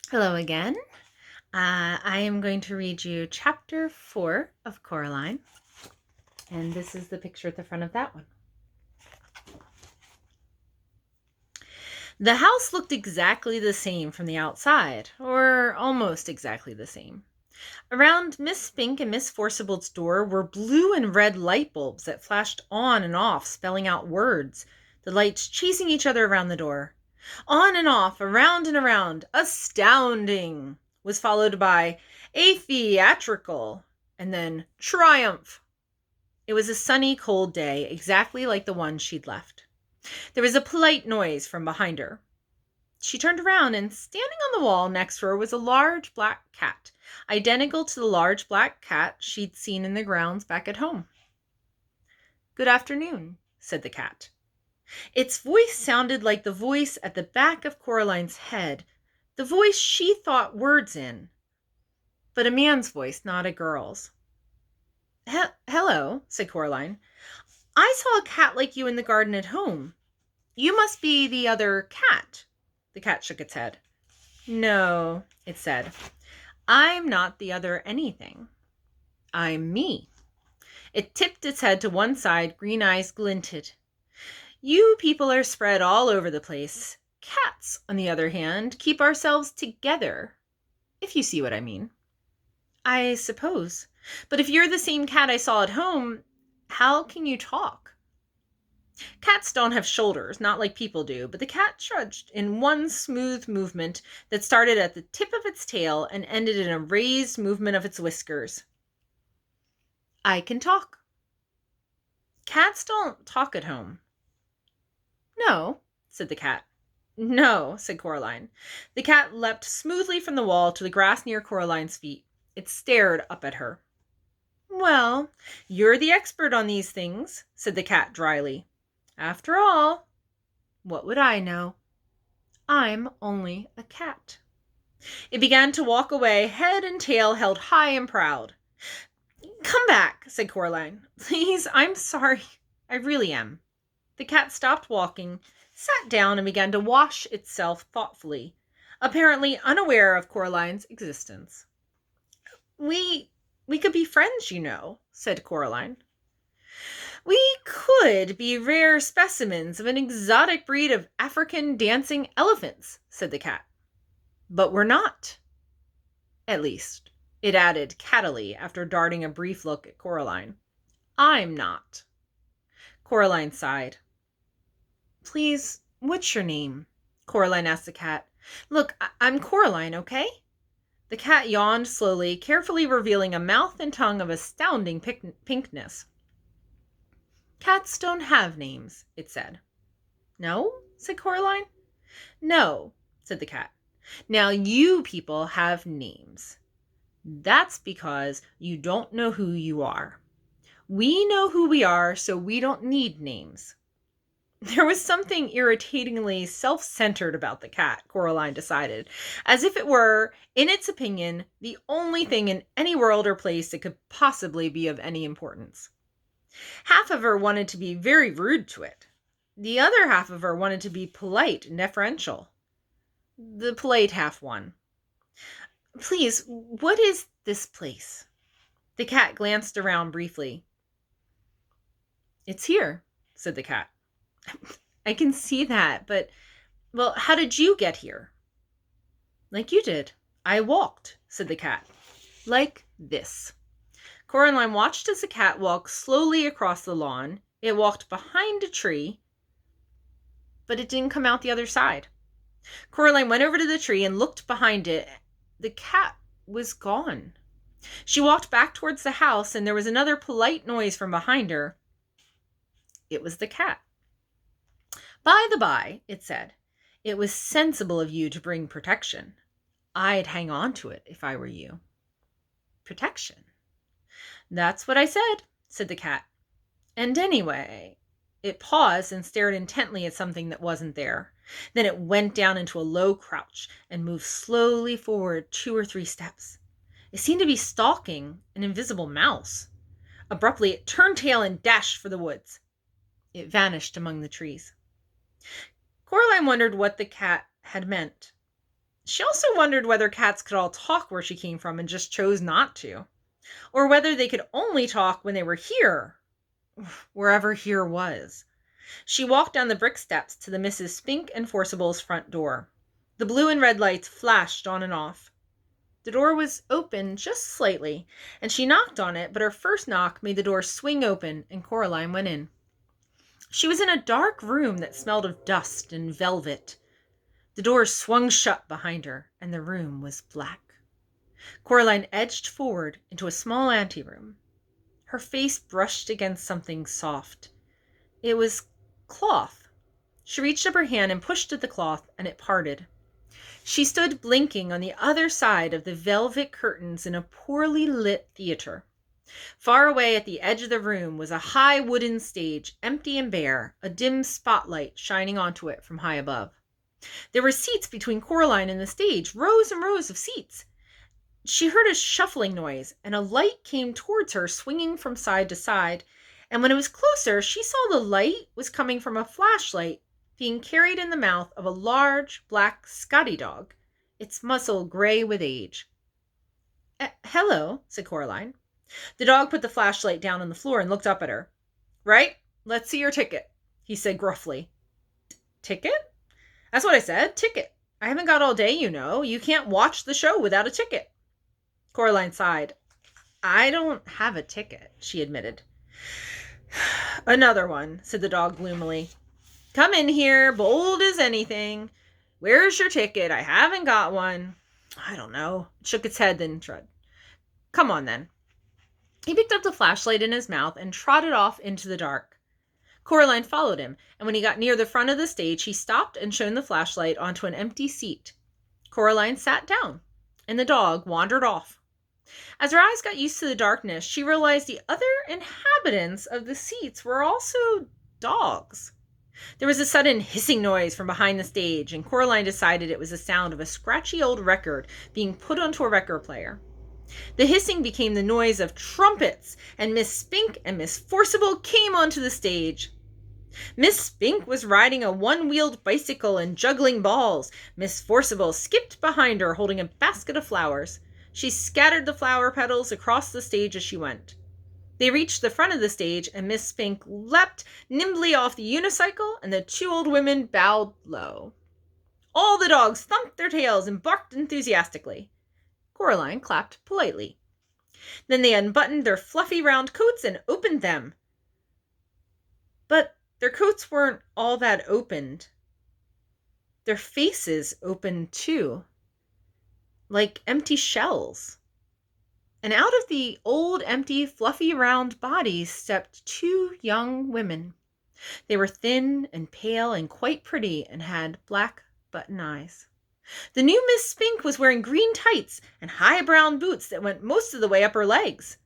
Hello again. I am going to read you chapter 4 of Coraline, and this is the picture at the front of that one. The house looked exactly the same from the outside, or almost exactly the same. Around Miss Spink and Miss Forcible's door were blue and red light bulbs that flashed on and off, spelling out words, the lights chasing each other around the door. On and off, around and around, astounding was followed by a theatrical, and then triumph. It was a sunny, cold day, exactly like the one she'd left. There was a polite noise from behind her. She turned around, and standing on the wall next to her was a large black cat, identical to the large black cat she'd seen in the grounds back at home. "Good afternoon," said the cat. Its voice sounded like the voice at the back of Coraline's head, the voice she thought words in, but a man's voice, not a girl's. "Hello," said Coraline. "I saw a cat like you in the garden at home. You must be the other cat." The cat shook its head. "No," it said. "I'm not the other anything. I'm me." It tipped its head to one side, green eyes glinted. "You people are spread all over the place. Cats, on the other hand, keep ourselves together, if you see what I mean." "I suppose. But if you're the same cat I saw at home, how can you talk?" "Cats don't have shoulders, not like people do," but the cat trudged in one smooth movement that started at the tip of its tail and ended in a raised movement of its whiskers. "I can talk." "Cats don't talk at home." "No," said the cat. "No," said Coraline. The cat leapt smoothly from the wall to the grass near Coraline's feet. It stared up at her. "Well, you're the expert on these things," said the cat dryly. "After all, what would I know? I'm only a cat." It began to walk away, head and tail held high and proud. "Come back," said Coraline. "Please, I'm sorry. I really am." The cat stopped walking, sat down, and began to wash itself thoughtfully, apparently unaware of Coraline's existence. We could be friends, you know," said Coraline. "We could be rare specimens of an exotic breed of African dancing elephants," said the cat. "But we're not. At least," it added cattily after darting a brief look at Coraline, "I'm not." Coraline sighed. "Please, what's your name?" Coraline asked the cat. "Look, I'm Coraline, okay?" The cat yawned slowly, carefully revealing a mouth and tongue of astounding pinkness. "Cats don't have names," it said. "No?" said Coraline. "No," said the cat. "Now you people have names. That's because you don't know who you are. We know who we are, so we don't need names." There was something irritatingly self-centered about the cat, Coraline decided, as if it were, in its opinion, the only thing in any world or place that could possibly be of any importance. Half of her wanted to be very rude to it. The other half of her wanted to be polite and deferential. The polite half won. "Please, what is this place?" The cat glanced around briefly. "It's here," said the cat. "I can see that, but, well, how did you get here?" "Like you did. I walked," said the cat. "Like this." Coraline watched as the cat walked slowly across the lawn. It walked behind a tree, but it didn't come out the other side. Coraline went over to the tree and looked behind it. The cat was gone. She walked back towards the house, and there was another polite noise from behind her. It was the cat. "By the by," it said, "it was sensible of you to bring protection. I'd hang on to it if I were you." "Protection?" "That's what I said the cat. And anyway," it paused and stared intently at something that wasn't there. Then it went down into a low crouch and moved slowly forward 2 or 3 steps. It seemed to be stalking an invisible mouse. Abruptly, it turned tail and dashed for the woods. It vanished among the trees. Coraline wondered what the cat had meant. She also wondered whether cats could all talk where she came from and just chose not to, or whether they could only talk when they were here, wherever here was. She walked down the brick steps to the Mrs. Spink and Forcible's front door. The blue and red lights flashed on and off. The door was open just slightly, and she knocked on it, but her first knock made the door swing open, and Coraline went in. She was in a dark room that smelled of dust and velvet. The door swung shut behind her, and the room was black. Coraline edged forward into a small anteroom. Her face brushed against something soft. It was cloth. She reached up her hand and pushed at the cloth, and it parted. She stood blinking on the other side of the velvet curtains in a poorly lit theater. Far away at the edge of the room was a high wooden stage, empty and bare, a dim spotlight shining onto it from high above. There were seats between Coraline and the stage, rows and rows of seats. She heard a shuffling noise, and a light came towards her, swinging from side to side, and when it was closer, she saw the light was coming from a flashlight being carried in the mouth of a large, black Scotty dog, its muzzle gray with age. Hello, said Coraline. The dog put the flashlight down on the floor and looked up at her. Right, let's see your ticket, he said gruffly. Ticket? That's what I said, ticket. I haven't got all day, you know. You can't watch the show without a ticket. Coraline sighed. I don't have a ticket, she admitted. Another one, said the dog gloomily. Come in here, bold as anything. Where's your ticket? I haven't got one. I don't know. It shook its head, then shrugged. Come on, then. He picked up the flashlight in his mouth and trotted off into the dark. Coraline followed him, and when he got near the front of the stage, he stopped and shone the flashlight onto an empty seat. Coraline sat down, and the dog wandered off. As her eyes got used to the darkness, she realized the other inhabitants of the seats were also dogs. There was a sudden hissing noise from behind the stage, and Coraline decided it was the sound of a scratchy old record being put onto a record player. The hissing became the noise of trumpets, and Miss Spink and Miss Forcible came onto the stage. Miss Spink was riding a one-wheeled bicycle and juggling balls. Miss Forcible skipped behind her, holding a basket of flowers. She scattered the flower petals across the stage as she went. They reached the front of the stage, and Miss Spink leapt nimbly off the unicycle, and the two old women bowed low. All the dogs thumped their tails and barked enthusiastically. Coraline clapped politely. Then they unbuttoned their fluffy round coats and opened them. But their coats weren't all that opened. Their faces opened too, like empty shells. And out of the old, empty, fluffy, round bodies stepped two young women. They were thin and pale and quite pretty and had black button eyes. The new Miss Spink was wearing green tights and high brown boots that went most of the way up her legs.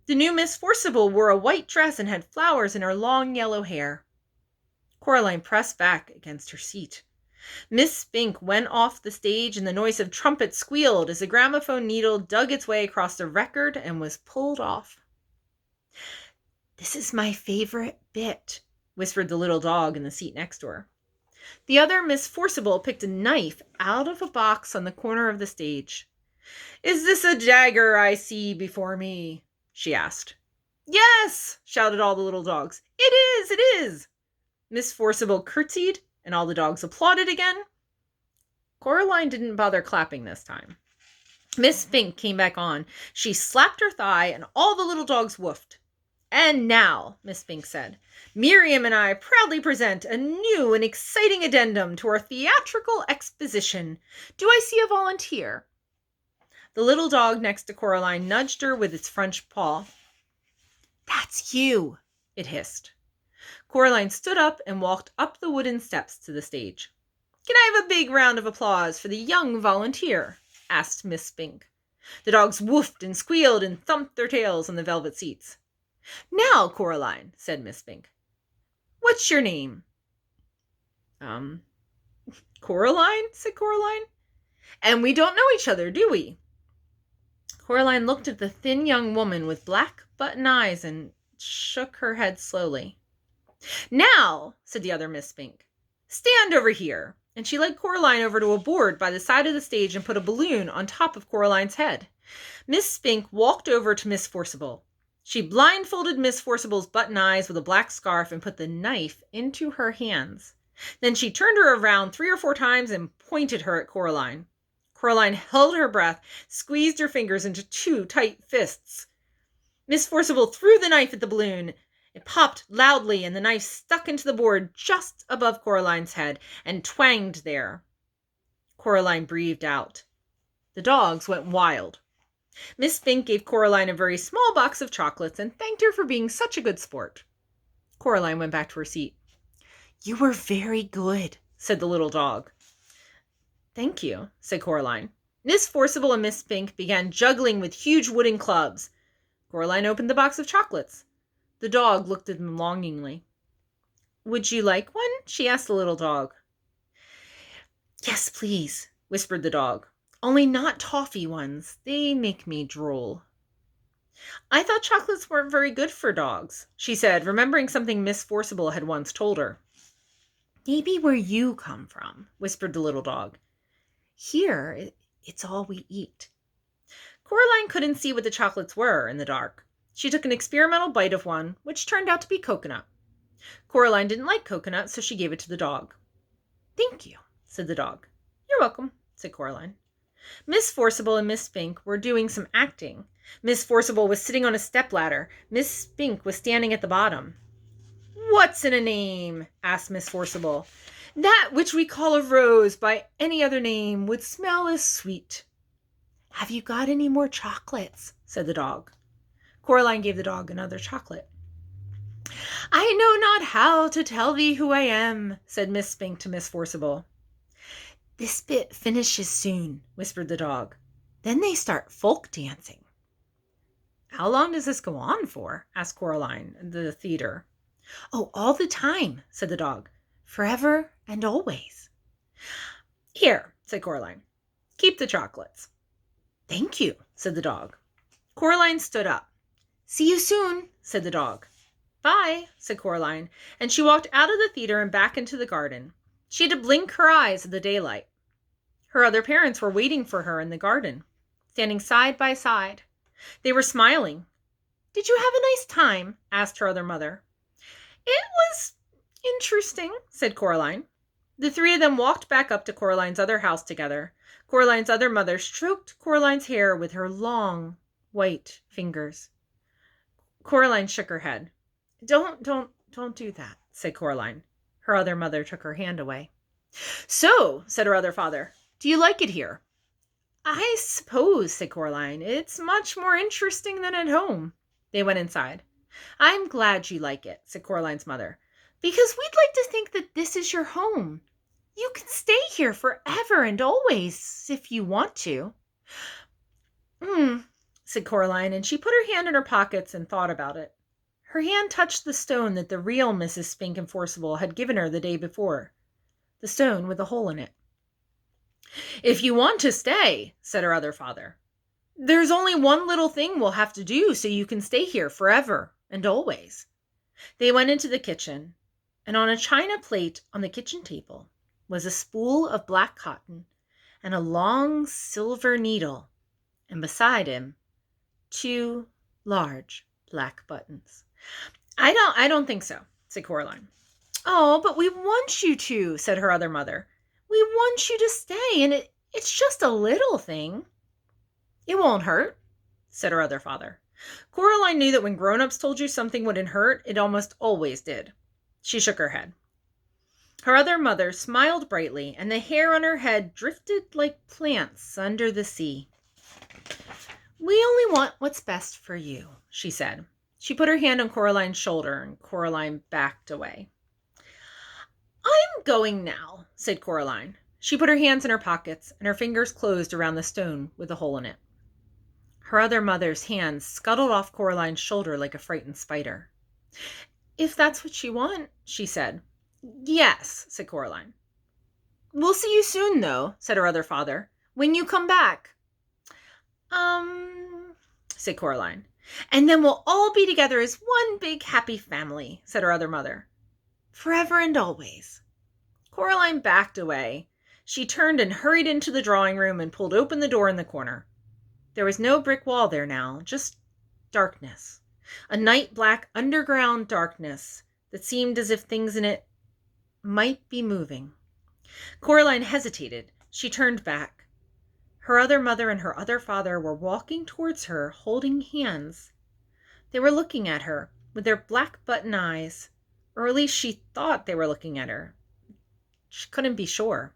The new Miss Forcible wore a white dress and had flowers in her long yellow hair. Coraline pressed back against her seat. Miss Spink went off the stage, and the noise of trumpets squealed as the gramophone needle dug its way across the record and was pulled off. This is my favorite bit, whispered the little dog in the seat next to her. The other Miss Forcible picked a knife out of a box on the corner of the stage. Is this a dagger I see before me? She asked. Yes, shouted all the little dogs. It is. Miss Forcible curtsied, and all the dogs applauded again. Coraline didn't bother clapping this time. Miss Spink came back on. She slapped her thigh, and all the little dogs woofed. And now, Miss Spink said, Miriam and I proudly present a new and exciting addendum to our theatrical exposition. Do I see a volunteer? The little dog next to Coraline nudged her with its front paw. That's you, it hissed. Coraline stood up and walked up the wooden steps to the stage. Can I have a big round of applause for the young volunteer? Asked Miss Spink. The dogs woofed and squealed and thumped their tails on the velvet seats. Now, Coraline, said Miss Spink. What's your name? Coraline, said Coraline. And we don't know each other, do we? Coraline looked at the thin young woman with black button eyes and shook her head slowly. Now, said the other Miss Spink, stand over here. and she led Coraline over to a board by the side of the stage and put a balloon on top of Coraline's head. Miss Spink walked over to Miss Forcible. She blindfolded Miss Forcible's button eyes with a black scarf and put the knife into her hands. Then she turned her around 3 or 4 times and pointed her at Coraline. Coraline held her breath, squeezed her fingers into 2 tight fists. Miss Forcible threw the knife at the balloon. It popped loudly, and the knife stuck into the board just above Coraline's head and twanged there. Coraline breathed out. The dogs went wild. Miss Spink gave Coraline a very small box of chocolates and thanked her for being such a good sport. Coraline went back to her seat. "You were very good," said the little dog. "Thank you," said Coraline. Miss Forcible and Miss Spink began juggling with huge wooden clubs. Coraline opened the box of chocolates. The dog looked at them longingly. "Would you like one?" she asked the little dog. "Yes, please," whispered the dog. "Only not toffee ones. They make me drool." "I thought chocolates weren't very good for dogs," she said, remembering something Miss Forcible had once told her. "Maybe where you come from," whispered the little dog. "Here, it's all we eat." Coraline couldn't see what the chocolates were in the dark. She took an experimental bite of one, which turned out to be coconut. Coraline didn't like coconut, so she gave it to the dog. "Thank you," said the dog. "You're welcome," said Coraline. Miss Forcible and Miss Spink were doing some acting. Miss Forcible was sitting on a stepladder. Miss Spink was standing at the bottom. "What's in a name?" asked Miss Forcible. "That which we call a rose by any other name would smell as sweet." "Have you got any more chocolates?" said the dog. Coraline gave the dog another chocolate. "I know not how to tell thee who I am," said Miss Spink to Miss Forcible. "This bit finishes soon," whispered the dog. "Then they start folk dancing." "How long does this go on for?" asked Coraline, the theater. "Oh, all the time," said the dog. "Forever and always." "Here," said Coraline. "Keep the chocolates." "Thank you," said the dog. Coraline stood up. "See you soon," said the dog. "Bye," said Coraline, and she walked out of the theater and back into the garden. She had to blink her eyes at the daylight. Her other parents were waiting for her in the garden, standing side by side. They were smiling. "Did you have a nice time?" asked her other mother. "It was interesting," said Coraline. The 3 of them walked back up to Coraline's other house together. Coraline's other mother stroked Coraline's hair with her long, white fingers. Coraline shook her head. Don't do that," said Coraline. Her other mother took her hand away. "So," said her other father, "do you like it here?" "I suppose," said Coraline, "it's much more interesting than at home." They went inside. "I'm glad you like it," said Coraline's mother, "because we'd like to think that this is your home. You can stay here forever and always if you want to." Said Coraline, and she put her hand in her pockets and thought about it. Her hand touched the stone that the real Mrs. Spink and Forcible had given her the day before, the stone with a hole in it. "If you want to stay," said her other father, "there's only one little thing we'll have to do so you can stay here forever and always." They went into the kitchen, and on a china plate on the kitchen table was a spool of black cotton and a long silver needle, and beside him 2 large black buttons. I don't think so," said Coraline. "Oh, but we want you to," said her other mother. "We want you to stay, and it's just a little thing." "It won't hurt," said her other father. Coraline knew that when grown-ups told you something wouldn't hurt, it almost always did. She shook her head. Her other mother smiled brightly, and the hair on her head drifted like plants under the sea. "We only want what's best for you," she said. She put her hand on Coraline's shoulder, and Coraline backed away. "I'm going now," said Coraline. She put her hands in her pockets, and her fingers closed around the stone with a hole in it. Her other mother's hand scuttled off Coraline's shoulder like a frightened spider. "If that's what you want," she said. "Yes," said Coraline. "We'll see you soon, though," said her other father. "When you come back." Said Coraline. "And then we'll all be together as one big happy family," said her other mother. "Forever and always." Coraline backed away. She turned and hurried into the drawing room and pulled open the door in the corner. There was no brick wall there now, just darkness. A night-black underground darkness that seemed as if things in it might be moving. Coraline hesitated. She turned back. Her other mother and her other father were walking towards her, holding hands. They were looking at her with their black button eyes, or at least she thought they were looking at her. She couldn't be sure.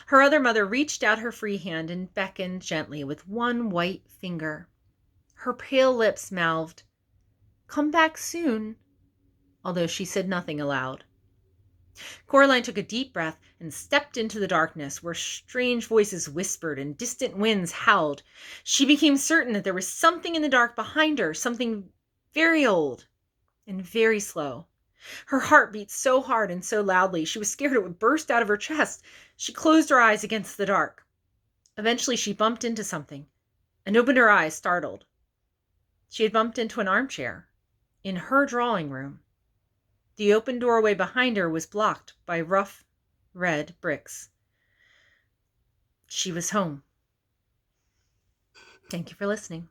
Her other mother reached out her free hand and beckoned gently with one white finger. Her pale lips mouthed, "Come back soon," although she said nothing aloud. Coraline took a deep breath and stepped into the darkness where strange voices whispered and distant winds howled. She became certain that there was something in the dark behind her, something very old and very slow. Her heart beat so hard and so loudly, she was scared it would burst out of her chest. She closed her eyes against the dark. Eventually, she bumped into something and opened her eyes, startled. She had bumped into an armchair in her drawing room. The open doorway behind her was blocked by rough red bricks. She was home. Thank you for listening.